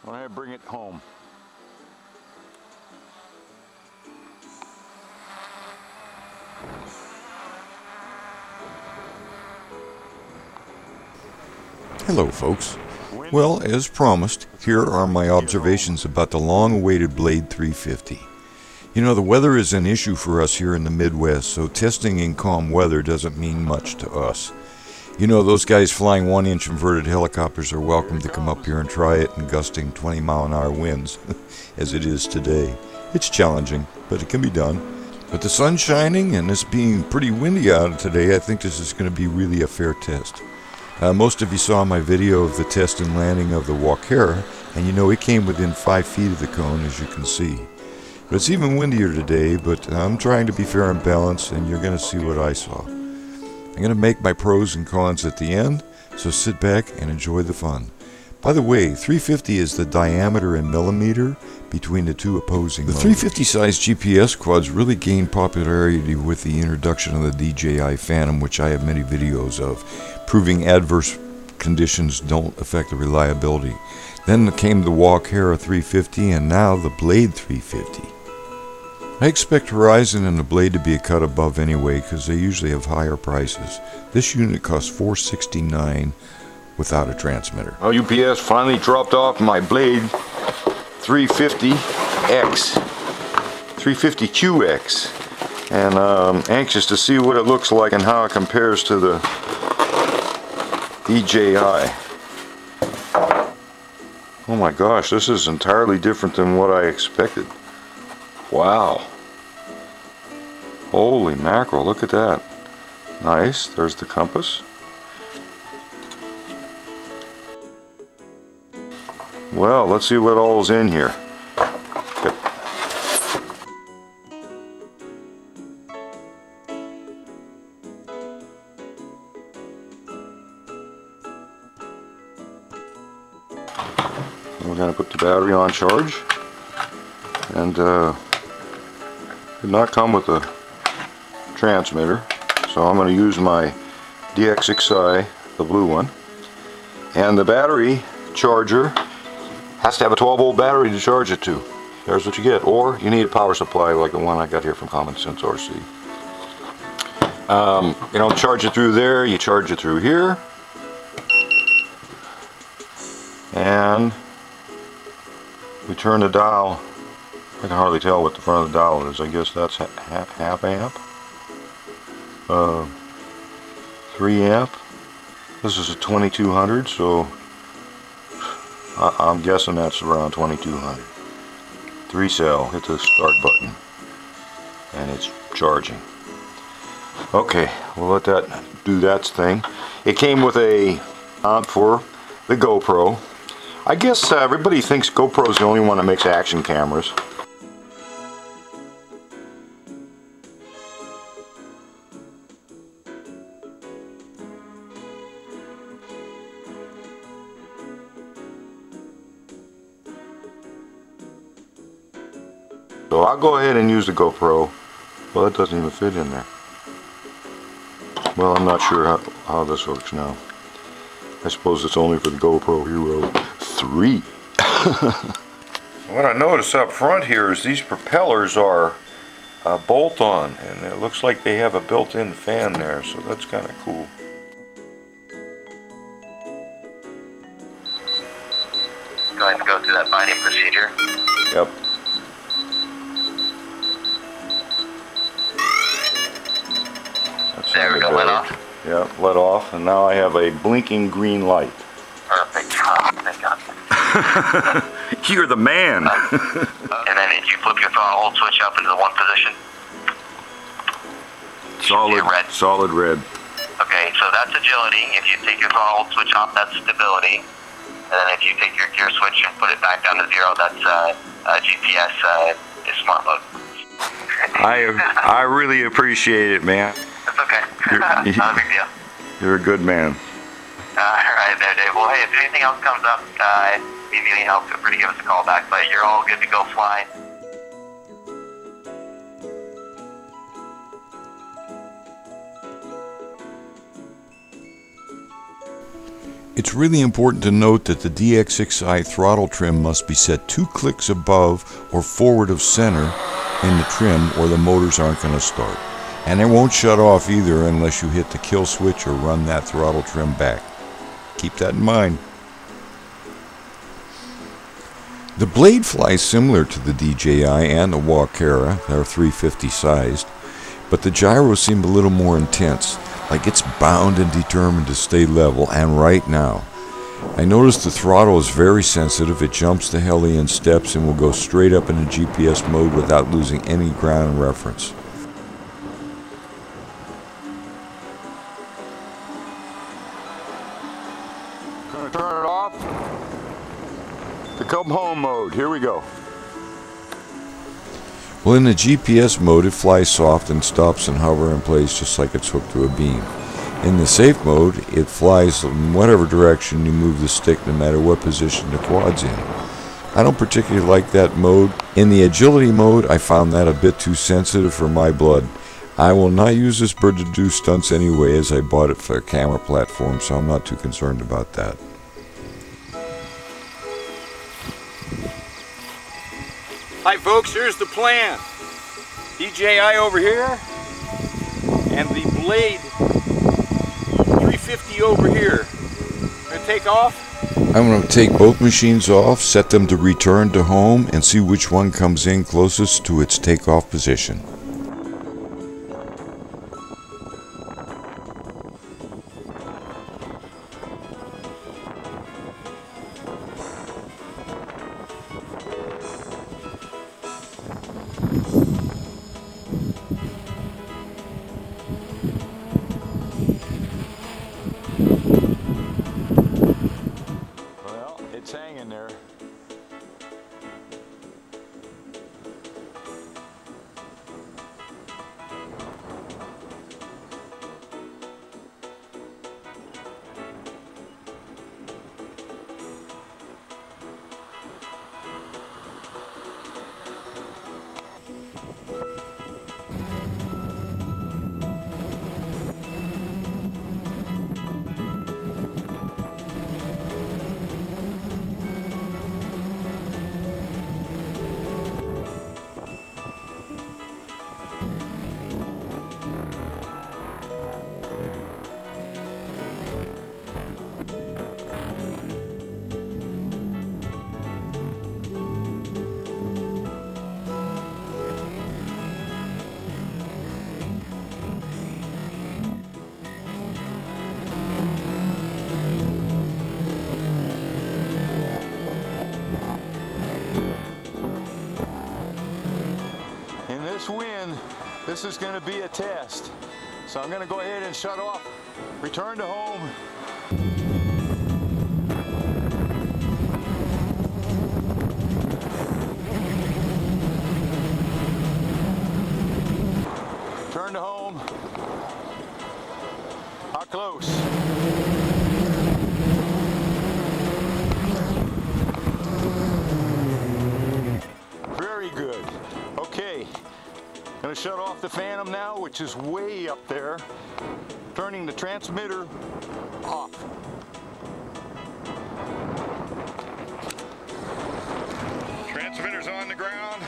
I bring it home. Hello folks. Well, as promised, here are my observations about the long-awaited Blade 350. You know, the weather is an issue for us here in the Midwest, so testing in calm weather doesn't mean much to us. You know, those guys flying 1-inch inverted helicopters are welcome to come up here and try it in gusting 20-mile-an-hour winds, as it is today. It's challenging, but it can be done. But the sun's shining, and it's being pretty windy out today. I think this is going to be really a fair test. Most of you saw my video of the test and landing of the Walkera, and you know it came within 5 feet of the cone, as you can see. But it's even windier today, but I'm trying to be fair and balanced, and you're going to see what I saw. I'm going to make my pros and cons at the end, so sit back and enjoy the fun. By the way, 350 is the diameter in millimeter between the two opposing motors. The 350 size GPS quads really gained popularity with the introduction of the DJi Phantom, which I have many videos of, proving adverse conditions don't affect the reliability. Then came the Walkera 350 and now the Blade 350. I expect Horizon and the Blade to be a cut above anyway because they usually have higher prices. This unit costs $469 without a transmitter. Well, UPS finally dropped off my Blade 350X, 350QX, and I'm anxious to see what it looks like and how it compares to the DJi. Oh my gosh, this is entirely different than what I expected. Wow. Holy mackerel, look at that. Nice, there's the compass. Well, let's see what all's in here. Good. We're going to put the battery on charge, and did not come with a transmitter, so I'm going to use my DXXi, the blue one, and the battery charger has to have a 12-volt battery to charge it to. There's what you get, or you need a power supply like the one I got here from Common Sense RC. You don't charge it through there, you charge it through here, and we turn the dial. I can hardly tell what the front of the dial is. I guess that's half amp, 3 amp. This is a 2200, so I'm guessing that's around 2200. 3 cell, hit the start button, and it's charging. Okay, we'll let that do that thing. It came with a mount for the GoPro. I guess everybody thinks GoPro's the only one that makes action cameras. So I'll go ahead and use the GoPro. Well, it doesn't even fit in there. Well, I'm not sure how this works now. I suppose it's only for the GoPro Hero 3. What I notice up front here is these propellers are bolt-on, and it looks like they have a built-in fan there, so that's kind of cool. Go ahead and go through that binding procedure. Yep. There we go, let off. Yeah, let off, and now I have a blinking green light. Perfect. Thank God. You're the man. And then if you flip your throttle hold switch up into the 1 position. Solid red. Okay, so that's agility. If you take your throttle hold switch off, that's stability. And then if you take your gear switch and put it back down to 0, that's GPS smart mode. I really appreciate it, man. That's okay. Not a big deal. You're a good man. Alright there, Dave. Well, hey, if anything else comes up, if you need any help, feel free to give us a call back, but you're all good to go fly. It's really important to note that the DJi throttle trim must be set 2 clicks above or forward of center in the trim, or the motors aren't going to start. And it won't shut off either unless you hit the kill switch or run that throttle trim back. Keep that in mind. The blade flies similar to the DJi and the Walkera. They're 350 sized, but the gyros seem a little more intense, like it's bound and determined to stay level, and right now. I noticed the throttle is very sensitive. It jumps the heli in steps and will go straight up into GPS mode without losing any ground reference. Gonna turn it off. The come home mode. Here we go. Well, in the GPS mode, it flies soft and stops and hovers in place just like it's hooked to a beam. In the safe mode, it flies in whatever direction you move the stick, no matter what position the quad's in. I don't particularly like that mode. In the agility mode, I found that a bit too sensitive for my blood. I will not use this bird to do stunts anyway, as I bought it for a camera platform, so I'm not too concerned about that. Hi folks, here's the plan. DJi over here, and the Blade 350 over here. Gonna take off? I'm going to take both machines off, set them to return to home, and see which one comes in closest to its takeoff position. It's hanging there. Wind, this is going to be a test, so I'm going to go ahead and shut off, return to home. Turn to home. How close? Very good. Okay. Going to shut off the Phantom now, which is way up there. Turning the transmitter off. Transmitter's on the ground.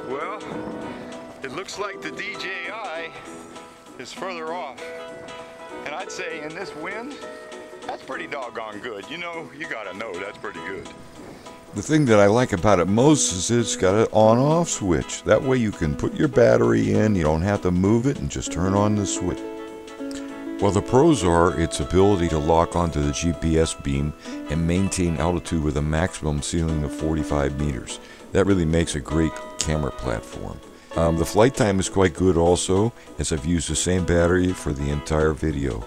Well, it looks like the DJi is further off, and I'd say in this wind, that's pretty doggone good. You know, you gotta know that's pretty good. The thing that I like about it most is it's got an on-off switch. That way you can put your battery in, you don't have to move it, and just turn on the switch. Well, the pros are its ability to lock onto the GPS beam and maintain altitude with a maximum ceiling of 45 meters. That really makes a great camera platform. The flight time is quite good also, as I've used the same battery for the entire video.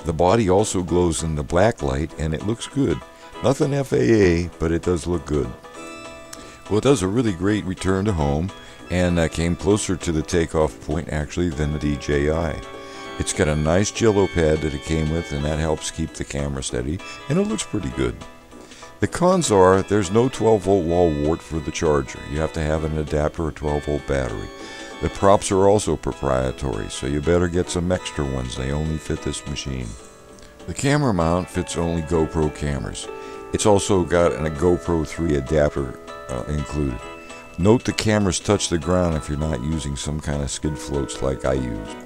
The body also glows in the black light, and it looks good. Nothing FAA, but it does look good. Well, it does a really great return to home, and came closer to the takeoff point actually than the DJi. It's got a nice jello pad that it came with, and that helps keep the camera steady, and it looks pretty good. The cons are there's no 12-volt wall wart for the charger. You have to have an adapter or 12-volt battery. The props are also proprietary, so you better get some extra ones. They only fit this machine. The camera mount fits only GoPro cameras. It's also got a GoPro 3 adapter included. Note the cameras touch the ground if you're not using some kind of skid floats like I used.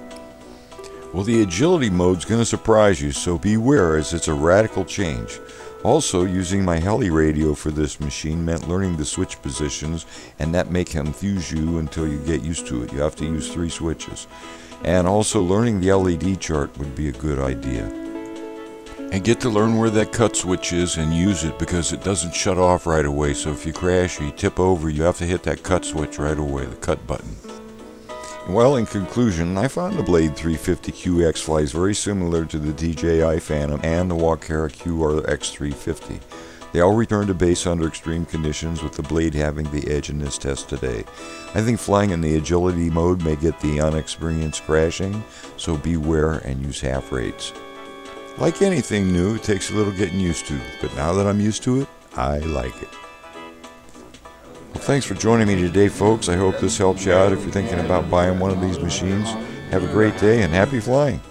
Well, the agility mode's going to surprise you, so beware as it's a radical change. Also, using my heli radio for this machine meant learning the switch positions, and that may confuse you until you get used to it. You have to use 3 switches. And also learning the LED chart would be a good idea. And get to learn where that cut switch is and use it, because it doesn't shut off right away. So if you crash or you tip over, you have to hit that cut switch right away, the cut button. Well, in conclusion, I found the Blade 350 QX flies very similar to the DJi Phantom and the Walkera QRX 350. They all returned to base under extreme conditions, with the Blade having the edge in this test today. I think flying in the agility mode may get the unexperienced crashing, so beware and use half rates. Like anything new, it takes a little getting used to, but now that I'm used to it, I like it. Well, thanks for joining me today, folks. I hope this helps you out if you're thinking about buying one of these machines. Have a great day and happy flying.